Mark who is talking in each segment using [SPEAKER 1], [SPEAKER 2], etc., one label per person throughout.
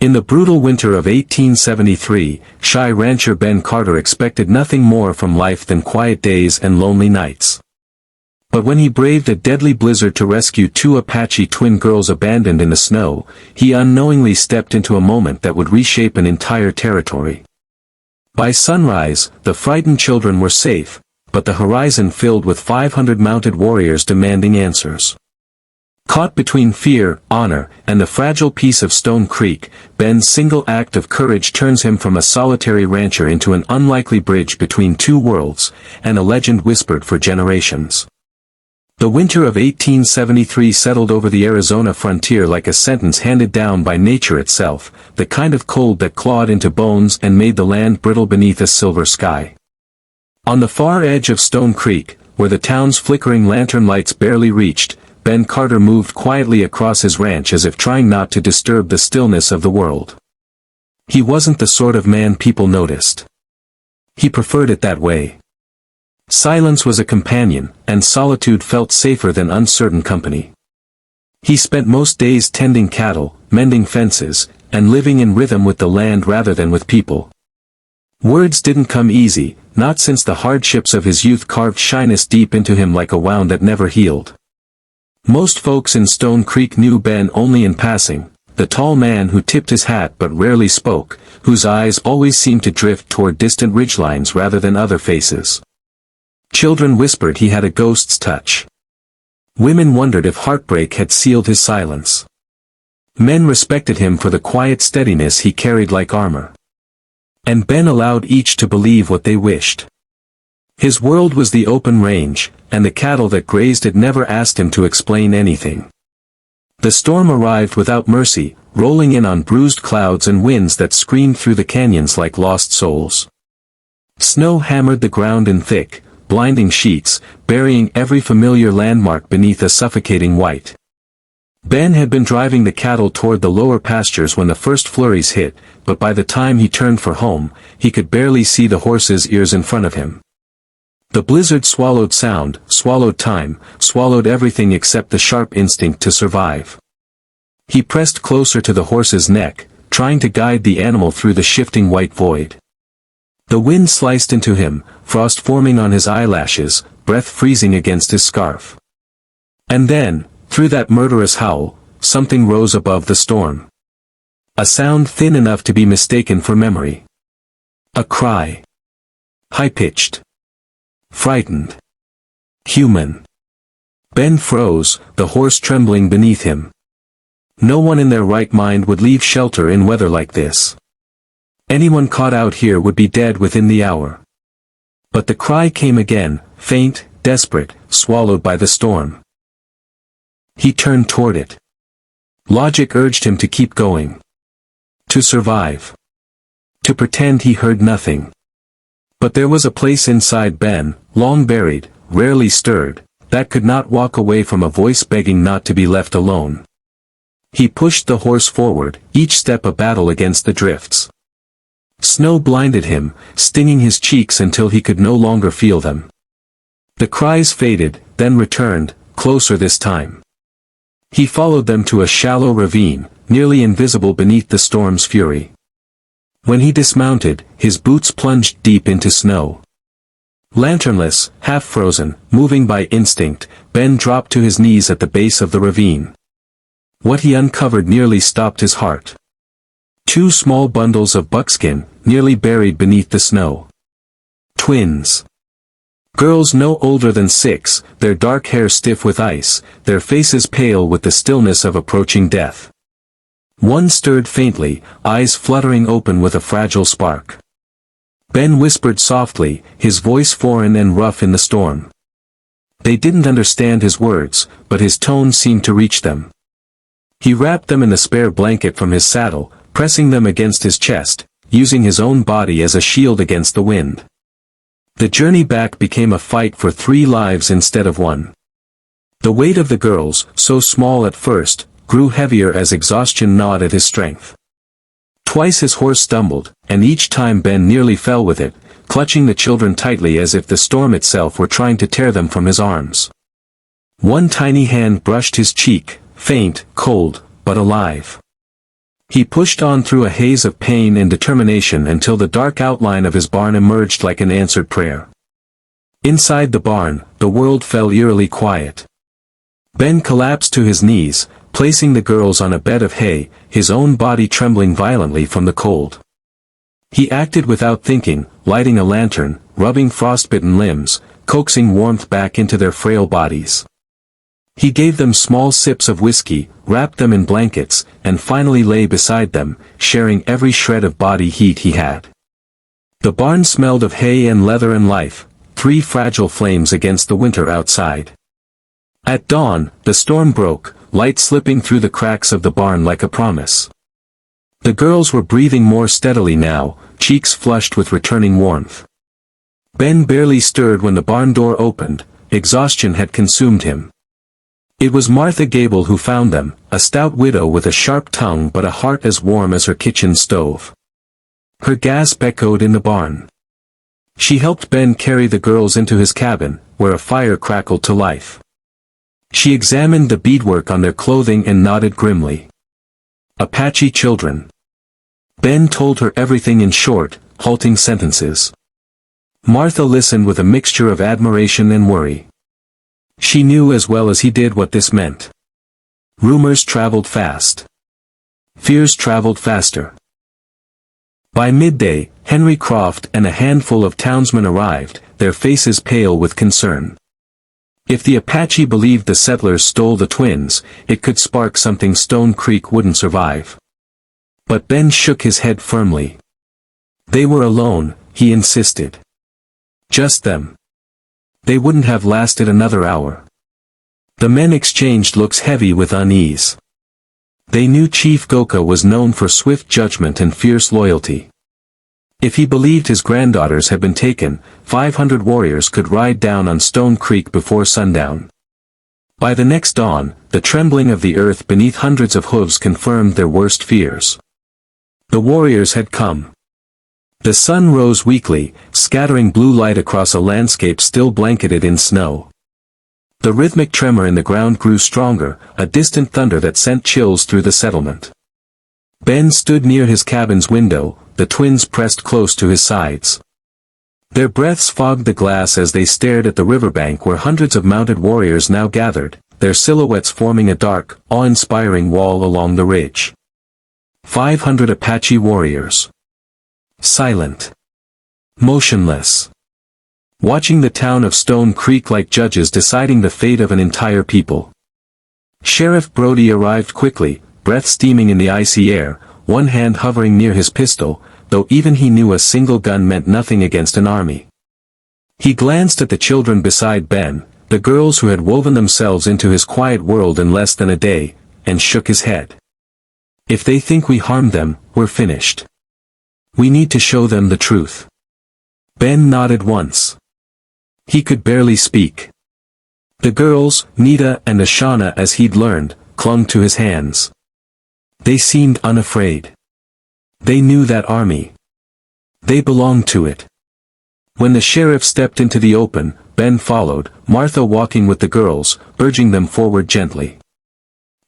[SPEAKER 1] In the brutal winter of 1873, shy rancher Ben Carter expected nothing more from life than quiet days and lonely nights. But when he braved a deadly blizzard to rescue two Apache twin girls abandoned in the snow, he unknowingly stepped into a moment that would reshape an entire territory. By sunrise, the frightened children were safe, but the horizon filled with 500 mounted warriors demanding answers. Caught between fear, honor, and the fragile peace of Stone Creek, Ben's single act of courage turns him from a solitary rancher into an unlikely bridge between two worlds, and a legend whispered for generations. The winter of 1873 settled over the Arizona frontier like a sentence handed down by nature itself, the kind of cold that clawed into bones and made the land brittle beneath a silver sky. On the far edge of Stone Creek, where the town's flickering lantern lights barely reached, Ben Carter moved quietly across his ranch as if trying not to disturb the stillness of the world. He wasn't the sort of man people noticed. He preferred it that way. Silence was a companion, and solitude felt safer than uncertain company. He spent most days tending cattle, mending fences, and living in rhythm with the land rather than with people. Words didn't come easy, not since the hardships of his youth carved shyness deep into him like a wound that never healed. Most folks in Stone Creek knew Ben only in passing, the tall man who tipped his hat but rarely spoke, whose eyes always seemed to drift toward distant ridgelines rather than other faces. Children whispered he had a ghost's touch. Women wondered if heartbreak had sealed his silence. Men respected him for the quiet steadiness he carried like armor. And Ben allowed each to believe what they wished. His world was the open range, and the cattle that grazed it never asked him to explain anything. The storm arrived without mercy, rolling in on bruised clouds and winds that screamed through the canyons like lost souls. Snow hammered the ground in thick, blinding sheets, burying every familiar landmark beneath a suffocating white. Ben had been driving the cattle toward the lower pastures when the first flurries hit, but by the time he turned for home, he could barely see the horses' ears in front of him. The blizzard swallowed sound, swallowed time, swallowed everything except the sharp instinct to survive. He pressed closer to the horse's neck, trying to guide the animal through the shifting white void. The wind sliced into him, frost forming on his eyelashes, breath freezing against his scarf. And then, through that murderous howl, something rose above the storm. A sound thin enough to be mistaken for memory. A cry. High-pitched. Frightened. Human. Ben froze, the horse trembling beneath him. No one in their right mind would leave shelter in weather like this. Anyone caught out here would be dead within the hour. But the cry came again, faint, desperate, swallowed by the storm. He turned toward it. Logic urged him to keep going. To survive. To pretend he heard nothing. But there was a place inside Ben, long buried, rarely stirred, that could not walk away from a voice begging not to be left alone. He pushed the horse forward, each step a battle against the drifts. Snow blinded him, stinging his cheeks until he could no longer feel them. The cries faded, then returned, closer this time. He followed them to a shallow ravine, nearly invisible beneath the storm's fury. When he dismounted, his boots plunged deep into snow. Lanternless, half-frozen, moving by instinct, Ben dropped to his knees at the base of the ravine. What he uncovered nearly stopped his heart. 2 small bundles of buckskin, nearly buried beneath the snow. Twins. Girls no older than 6, their dark hair stiff with ice, their faces pale with the stillness of approaching death. One stirred faintly, eyes fluttering open with a fragile spark. Ben whispered softly, his voice foreign and rough in the storm. They didn't understand his words, but his tone seemed to reach them. He wrapped them in the spare blanket from his saddle, pressing them against his chest, using his own body as a shield against the wind. The journey back became a fight for 3 lives instead of 1. The weight of the girls, so small at first, grew heavier as exhaustion gnawed at his strength. Twice his horse stumbled, and each time Ben nearly fell with it, clutching the children tightly as if the storm itself were trying to tear them from his arms. One tiny hand brushed his cheek, faint, cold, but alive. He pushed on through a haze of pain and determination until the dark outline of his barn emerged like an answered prayer. Inside the barn, the world fell eerily quiet. Ben collapsed to his knees, placing the girls on a bed of hay, his own body trembling violently from the cold. He acted without thinking, lighting a lantern, rubbing frostbitten limbs, coaxing warmth back into their frail bodies. He gave them small sips of whiskey, wrapped them in blankets, and finally lay beside them, sharing every shred of body heat he had. The barn smelled of hay and leather and life, three fragile flames against the winter outside. At dawn, the storm broke, light slipping through the cracks of the barn like a promise. The girls were breathing more steadily now, cheeks flushed with returning warmth. Ben barely stirred when the barn door opened. Exhaustion had consumed him. It was Martha Gable who found them, a stout widow with a sharp tongue but a heart as warm as her kitchen stove. Her gasp echoed in the barn. She helped Ben carry the girls into his cabin, where a fire crackled to life. She examined the beadwork on their clothing and nodded grimly. Apache children. Ben told her everything in short, halting sentences. Martha listened with a mixture of admiration and worry. She knew as well as he did what this meant. Rumors traveled fast. Fears traveled faster. By midday, Henry Croft and a handful of townsmen arrived, their faces pale with concern. If the Apache believed the settlers stole the twins, it could spark something Stone Creek wouldn't survive. But Ben shook his head firmly. They were alone, he insisted. Just them. They wouldn't have lasted another hour. The men exchanged looks heavy with unease. They knew Chief Goka was known for swift judgment and fierce loyalty. If he believed his granddaughters had been taken, 500 warriors could ride down on Stone Creek before sundown. By the next dawn, the trembling of the earth beneath hundreds of hooves confirmed their worst fears. The warriors had come. The sun rose weakly, scattering blue light across a landscape still blanketed in snow. The rhythmic tremor in the ground grew stronger, a distant thunder that sent chills through the settlement. Ben stood near his cabin's window, the twins pressed close to his sides. Their breaths fogged the glass as they stared at the riverbank where hundreds of mounted warriors now gathered, their silhouettes forming a dark, awe-inspiring wall along the ridge. 500 Apache warriors. Silent. Motionless. Watching the town of Stone Creek like judges deciding the fate of an entire people. Sheriff Brody arrived quickly, breath steaming in the icy air, one hand hovering near his pistol, though even he knew a single gun meant nothing against an army. He glanced at the children beside Ben, the girls who had woven themselves into his quiet world in less than a day, and shook his head. If they think we harmed them, we're finished. We need to show them the truth. Ben nodded once. He could barely speak. The girls, Nita and Ashana as he'd learned, clung to his hands. They seemed unafraid. They knew that army. They belonged to it. When the sheriff stepped into the open, Ben followed, Martha walking with the girls, urging them forward gently.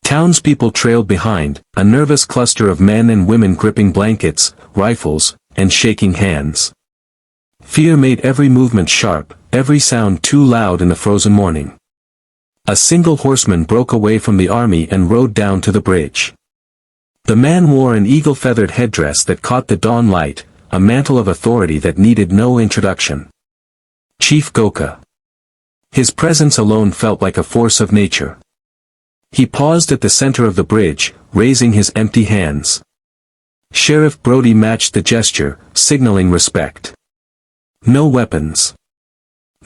[SPEAKER 1] Townspeople trailed behind, a nervous cluster of men and women gripping blankets, rifles, and shaking hands. Fear made every movement sharp, every sound too loud in the frozen morning. A single horseman broke away from the army and rode down to the bridge. The man wore an eagle-feathered headdress that caught the dawn light, a mantle of authority that needed no introduction. Chief Goka. His presence alone felt like a force of nature. He paused at the center of the bridge, raising his empty hands. Sheriff Brody matched the gesture, signaling respect. No weapons.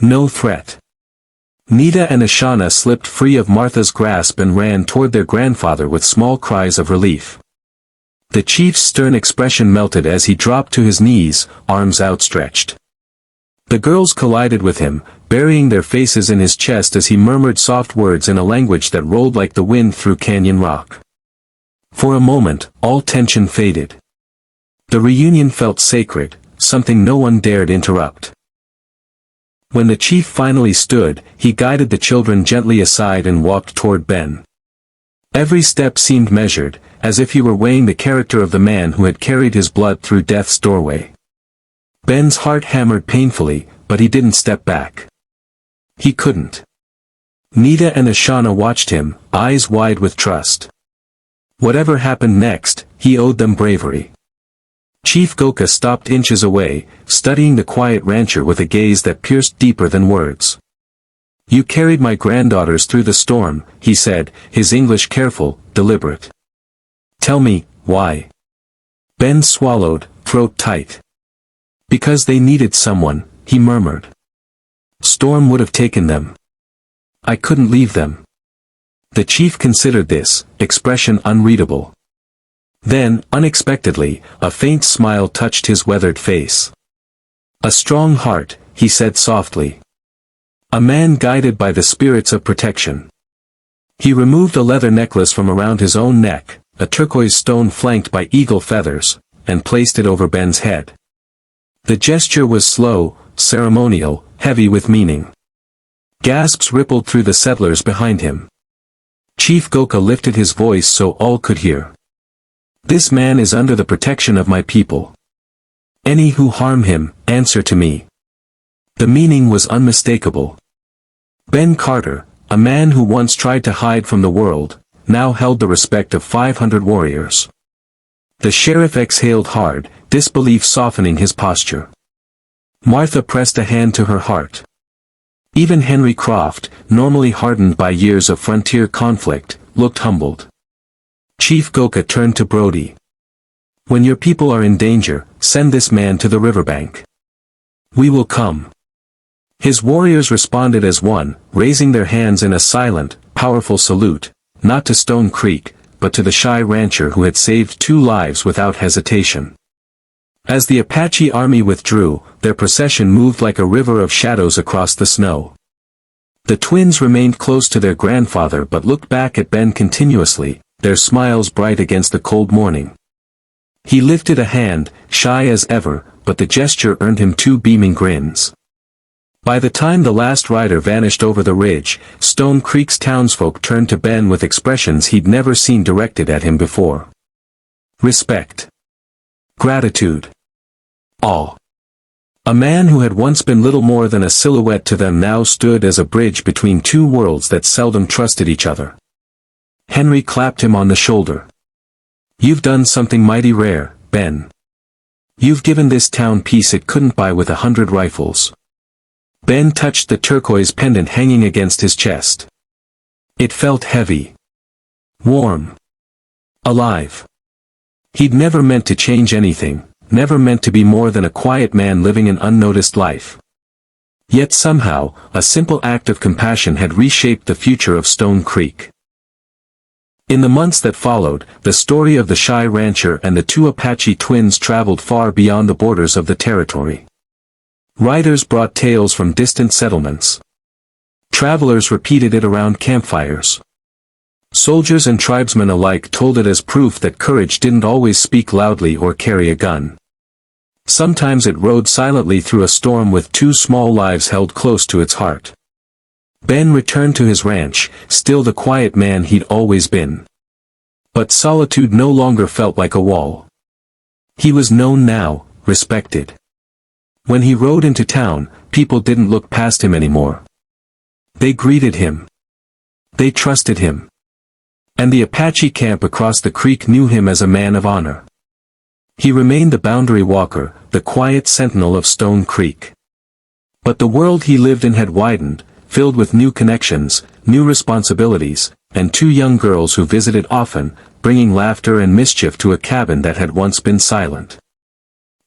[SPEAKER 1] No threat. Nita and Ashana slipped free of Martha's grasp and ran toward their grandfather with small cries of relief. The chief's stern expression melted as he dropped to his knees, arms outstretched. The girls collided with him, burying their faces in his chest as he murmured soft words in a language that rolled like the wind through canyon rock. For a moment, all tension faded. The reunion felt sacred, something no one dared interrupt. When the chief finally stood, he guided the children gently aside and walked toward Ben. Every step seemed measured, as if he were weighing the character of the man who had carried his blood through death's doorway. Ben's heart hammered painfully, but he didn't step back. He couldn't. Nita and Ashana watched him, eyes wide with trust. Whatever happened next, he owed them bravery. Chief Goka stopped inches away, studying the quiet rancher with a gaze that pierced deeper than words. "You carried my granddaughters through the storm," he said, his English careful, deliberate. "Tell me, why?" Ben swallowed, throat tight. "Because they needed someone," he murmured. "Storm would have taken them. I couldn't leave them." The chief considered this, expression unreadable. Then, unexpectedly, a faint smile touched his weathered face. "A strong heart," he said softly. "A man guided by the spirits of protection." He removed a leather necklace from around his own neck, a turquoise stone flanked by eagle feathers, and placed it over Ben's head. The gesture was slow, ceremonial, heavy with meaning. Gasps rippled through the settlers behind him. Chief Goka lifted his voice so all could hear. "This man is under the protection of my people. Any who harm him, answer to me." The meaning was unmistakable. Ben Carter, a man who once tried to hide from the world, now held the respect of 500 warriors. The sheriff exhaled hard, disbelief softening his posture. Martha pressed a hand to her heart. Even Henry Croft, normally hardened by years of frontier conflict, looked humbled. Chief Goka turned to Brody. "When your people are in danger, send this man to the riverbank. We will come." His warriors responded as one, raising their hands in a silent, powerful salute, not to Stone Creek, but to the shy rancher who had saved 2 lives without hesitation. As the Apache army withdrew, their procession moved like a river of shadows across the snow. The twins remained close to their grandfather but looked back at Ben continuously, their smiles bright against the cold morning. He lifted a hand, shy as ever, but the gesture earned him 2 beaming grins. By the time the last rider vanished over the ridge, Stone Creek's townsfolk turned to Ben with expressions he'd never seen directed at him before. Respect. Gratitude. Awe. A man who had once been little more than a silhouette to them now stood as a bridge between 2 worlds that seldom trusted each other. Henry clapped him on the shoulder. "You've done something mighty rare, Ben. You've given this town peace it couldn't buy with 100 rifles." Ben touched the turquoise pendant hanging against his chest. It felt heavy. Warm. Alive. He'd never meant to change anything, never meant to be more than a quiet man living an unnoticed life. Yet somehow, a simple act of compassion had reshaped the future of Stone Creek. In the months that followed, the story of the shy rancher and the 2 Apache twins traveled far beyond the borders of the territory. Riders brought tales from distant settlements. Travelers repeated it around campfires. Soldiers and tribesmen alike told it as proof that courage didn't always speak loudly or carry a gun. Sometimes it rode silently through a storm with 2 small lives held close to its heart. Ben returned to his ranch, still the quiet man he'd always been. But solitude no longer felt like a wall. He was known now, respected. When he rode into town, people didn't look past him anymore. They greeted him. They trusted him. And the Apache camp across the creek knew him as a man of honor. He remained the boundary walker, the quiet sentinel of Stone Creek. But the world he lived in had widened, filled with new connections, new responsibilities, and 2 young girls who visited often, bringing laughter and mischief to a cabin that had once been silent.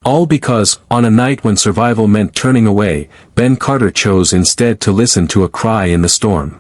[SPEAKER 1] All because, on a night when survival meant turning away, Ben Carter chose instead to listen to a cry in the storm.